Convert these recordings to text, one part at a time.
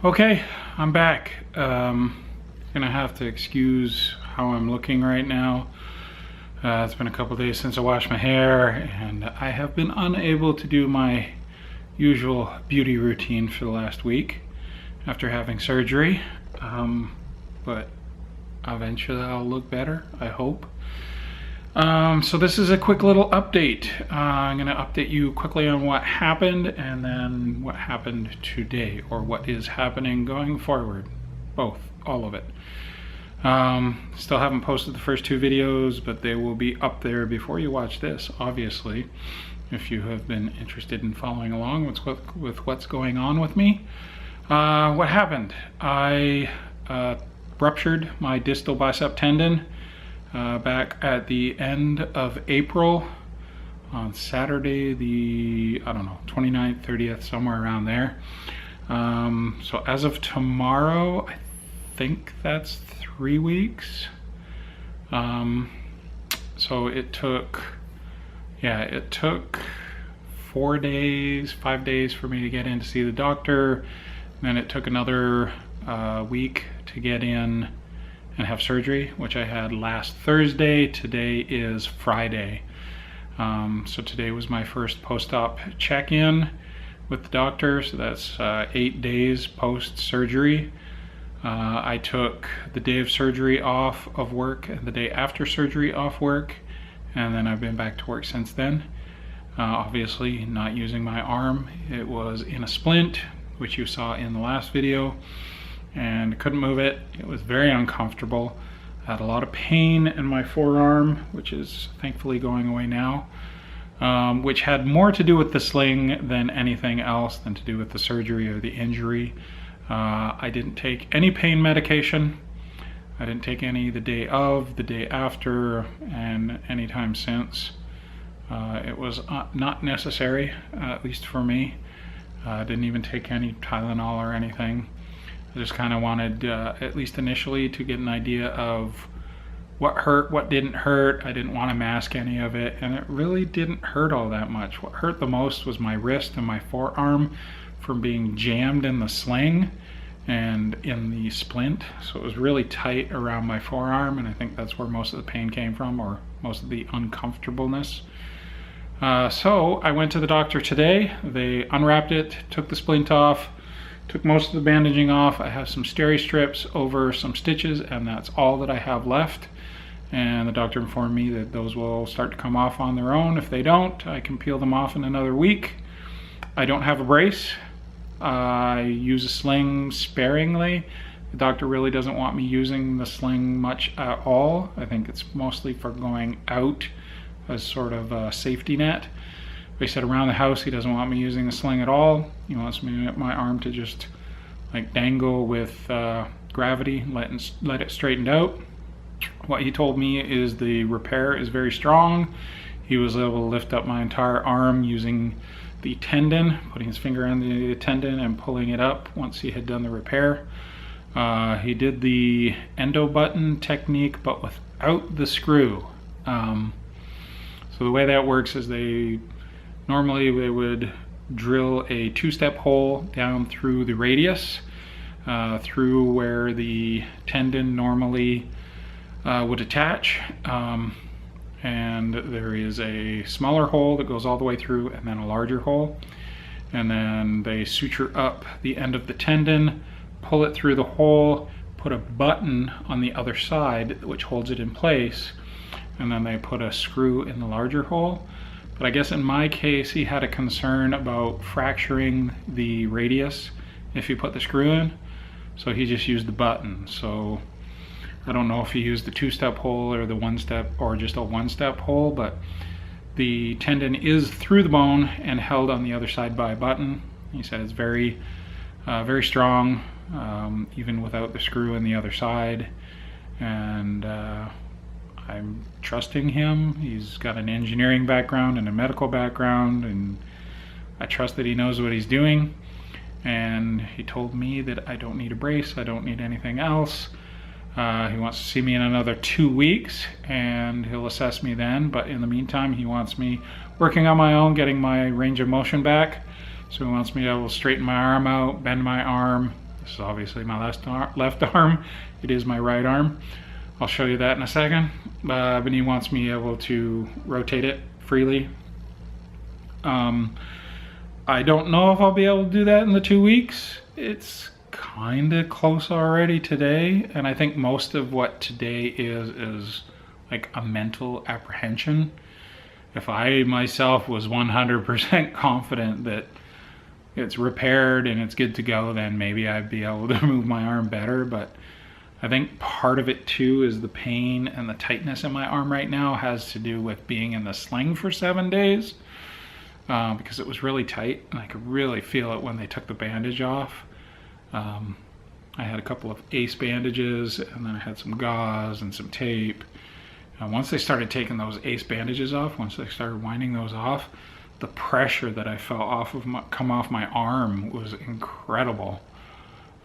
Okay, I'm back. Gonna have to excuse how I'm looking right now. It's been a couple days since I washed my hair, and I have been unable to do my usual beauty routine for the last week after having surgery. But eventually I'll look better, I hope. So this is a quick little update. I'm going to update you quickly on what happened and then what happened today, or what is happening going forward. Both, all of it. Still haven't posted the first two videos, but they will be up there before you watch this, obviously, if you have been interested in following along with what's going on with me. What happened? I ruptured my distal bicep tendon back at the end of April on Saturday, the, I don't know, 29th, 30th, somewhere around there. So as of tomorrow, I think that's 3 weeks. So it took 4 days, 5 days for me to get in to see the doctor. Then it took another week to get in and have surgery, which I had last Thursday. Today is Friday. So today was my first post-op check-in with the doctor. So that's 8 days post-surgery. I took the day of surgery off of work and the day after surgery off work, and then I've been back to work since then. Obviously not using my arm. It was in a splint, which you saw in the last video, and couldn't move it. It was very uncomfortable. I had a lot of pain in my forearm, which is thankfully going away now, which had more to do with the sling than anything else, than to do with the surgery or the injury. I didn't take any pain medication. I didn't take any the day of, the day after, and any time since. It was not necessary, at least for me. I didn't even take any Tylenol or anything. I just kind of wanted, at least initially, to get an idea of what hurt, what didn't hurt. I didn't want to mask any of it, and it really didn't hurt all that much. What hurt the most was my wrist and my forearm from being jammed in the sling and in the splint. So it was really tight around my forearm, and I think that's where most of the pain came from, or most of the uncomfortableness. So I went to the doctor today. They unwrapped it, took the splint off, took most of the bandaging off. I have some steri strips over some stitches, and that's all that I have left. And the doctor informed me that those will start to come off on their own. If they don't, I can peel them off in another week. I don't have a brace. I use a sling sparingly. The doctor really doesn't want me using the sling much at all. I think it's mostly for going out as sort of a safety net. But he said around the house he doesn't want me using the sling at all. He wants my arm to just like dangle with gravity, let it straighten out. What he told me is the repair is very strong. He was able to lift up my entire arm using the tendon, putting his finger on the tendon and pulling it up once he had done the repair. He did the endo button technique, but without the screw. So the way that works is normally they would drill a two-step hole down through the radius, through where the tendon normally would attach. And there is a smaller hole that goes all the way through, and then a larger hole. And then they suture up the end of the tendon, pull it through the hole, put a button on the other side which holds it in place, and then they put a screw in the larger hole. But I guess in my case, he had a concern about fracturing the radius if you put the screw in, so he just used the button. So I don't know if he used the two-step hole or the one-step, or just a one-step hole, but the tendon is through the bone and held on the other side by a button. He said it's very strong, even without the screw in the other side. And I'm trusting him. He's got an engineering background and a medical background, and I trust that he knows what he's doing. And he told me that I don't need a brace, I don't need anything else. He wants to see me in another 2 weeks, and he'll assess me then. But in the meantime, he wants me working on my own, getting my range of motion back. So he wants me to be able to straighten my arm out, bend my arm, This is obviously my left arm. It is my right arm. I'll show you that in a second. But he wants me able to rotate it freely. I don't know if I'll be able to do that in the 2 weeks. It's kind of close already today, and I think most of what today is like a mental apprehension. If I myself was 100% confident that it's repaired and it's good to go, then maybe I'd be able to move my arm better. But I think part of it too is the pain and the tightness in my arm right now has to do with being in the sling for 7 days, because it was really tight and I could really feel it when they took the bandage off. I had a couple of ace bandages, and then I had some gauze and some tape. Once they started taking those ace bandages off, once they started winding those off, the pressure that I felt come off my arm was incredible.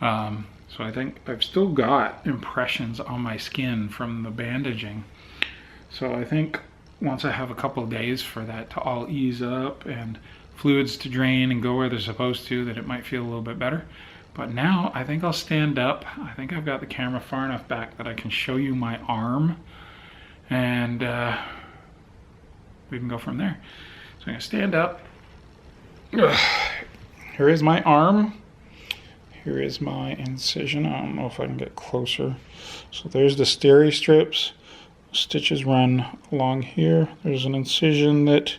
So I think I've still got impressions on my skin from the bandaging. So I think once I have a couple of days for that to all ease up and fluids to drain and go where they're supposed to, that it might feel a little bit better. But now I think I'll stand up. I think I've got the camera far enough back that I can show you my arm, and we can go from there. So I'm gonna stand up. Here is my arm. Here is my incision. I don't know if I can get closer. So there's the steri strips. Stitches run along here. There's an incision that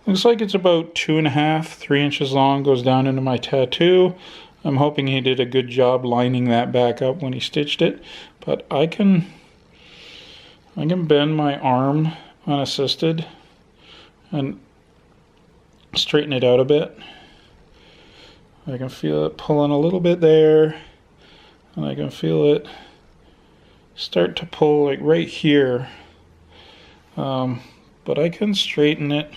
looks like it's about 2.5, 3 inches long, goes down into my tattoo. I'm hoping he did a good job lining that back up when he stitched it, but I can bend my arm unassisted and straighten it out a bit. I can feel it pulling a little bit there, and I can feel it start to pull like right here, but I can straighten it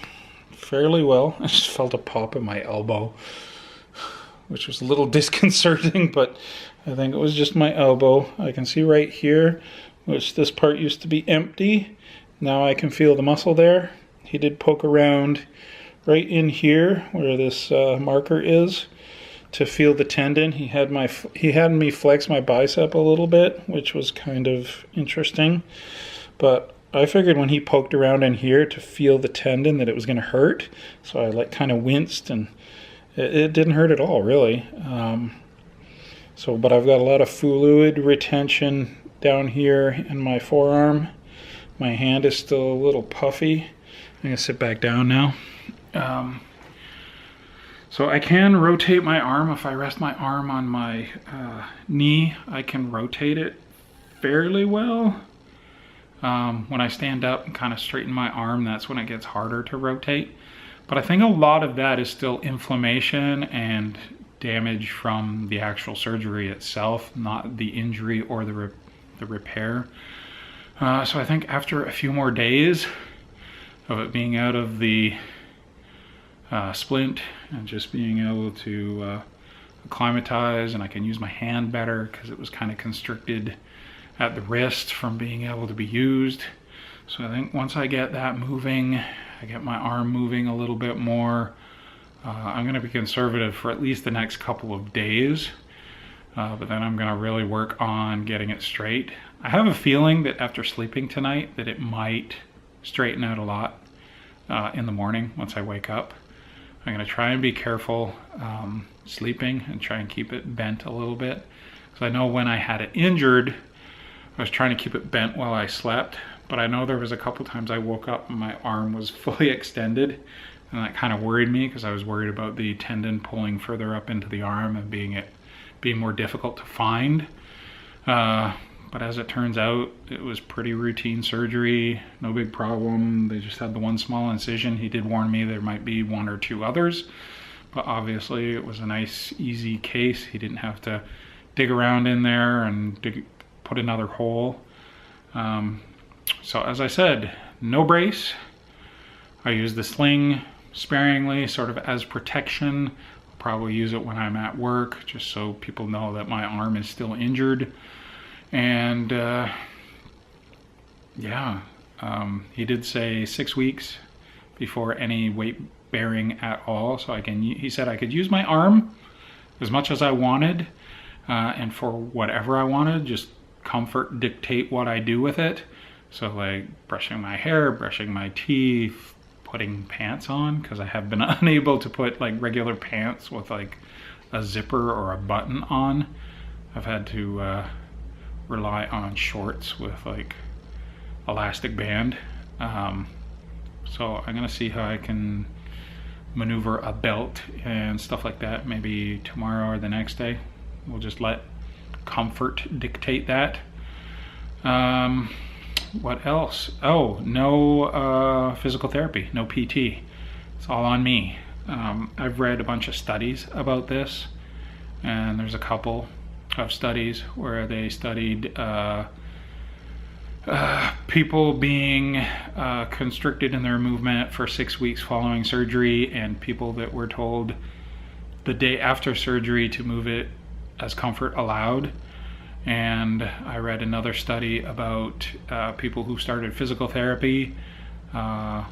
fairly well. I just felt a pop in my elbow, which was a little disconcerting, but I think it was just my elbow. I can see right here, which this part used to be empty. Now I can feel the muscle there. He did poke around right in here where this marker is to feel the tendon. He had me flex my bicep a little bit, which was kind of interesting. But I figured when he poked around in here to feel the tendon that it was going to hurt. So I like kind of winced, and it didn't hurt at all, really. But I've got a lot of fluid retention down here in my forearm. My hand is still a little puffy. I'm going to sit back down now. So I can rotate my arm. If I rest my arm on my knee, I can rotate it fairly well. When I stand up and kind of straighten my arm, that's when it gets harder to rotate. But I think a lot of that is still inflammation and damage from the actual surgery itself, not the injury or the repair. So I think after a few more days of it being out of the splint and just being able to acclimatize, and I can use my hand better because it was kind of constricted at the wrist from being able to be used. So I think once I get that moving, I get my arm moving a little bit more, I'm going to be conservative for at least the next couple of days, but then I'm going to really work on getting it straight. I have a feeling that after sleeping tonight that it might straighten out a lot in the morning once I wake up. I'm going to try and be careful sleeping and try and keep it bent a little bit, because I know when I had it injured I was trying to keep it bent while I slept, but I know there was a couple times I woke up and my arm was fully extended, and that kind of worried me because I was worried about the tendon pulling further up into the arm and being more difficult to find. But as it turns out, it was pretty routine surgery, no big problem. They just had the one small incision. He did warn me there might be 1 or 2 others, but obviously it was a nice, easy case. He didn't have to dig around in there and put another hole. So as I said, no brace. I use the sling sparingly, sort of as protection. I'll probably use it when I'm at work, just so people know that my arm is still injured. And he did say 6 weeks before any weight bearing at all. So he said I could use my arm as much as I wanted. and for whatever I wanted, just comfort dictate what I do with it. So like brushing my hair, brushing my teeth, putting pants on, because I have been unable to put like regular pants with like a zipper or a button on. I've had to rely on shorts with like elastic band. So I'm gonna see how I can maneuver a belt and stuff like that, maybe tomorrow or the next day. We'll just let comfort dictate that. What else? Oh, no physical therapy, no PT. It's all on me. I've read a bunch of studies about this, and there's a couple of studies where they studied people being constricted in their movement for 6 weeks following surgery, and people that were told the day after surgery to move it as comfort allowed. And I read another study about people who started physical therapy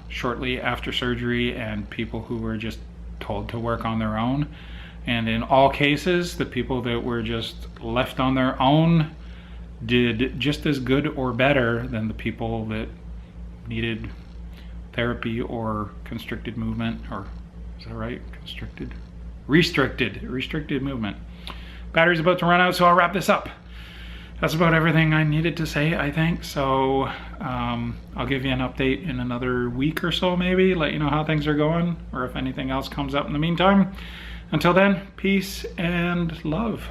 shortly after surgery, and people who were just told to work on their own. And in all cases, the people that were just left on their own did just as good or better than the people that needed therapy or constricted movement, or is that right? Constricted? Restricted movement. Battery's about to run out, so I'll wrap this up. That's about everything I needed to say, I think. So I'll give you an update in another week or so, maybe, let you know how things are going, or if anything else comes up in the meantime. Until then, peace and love.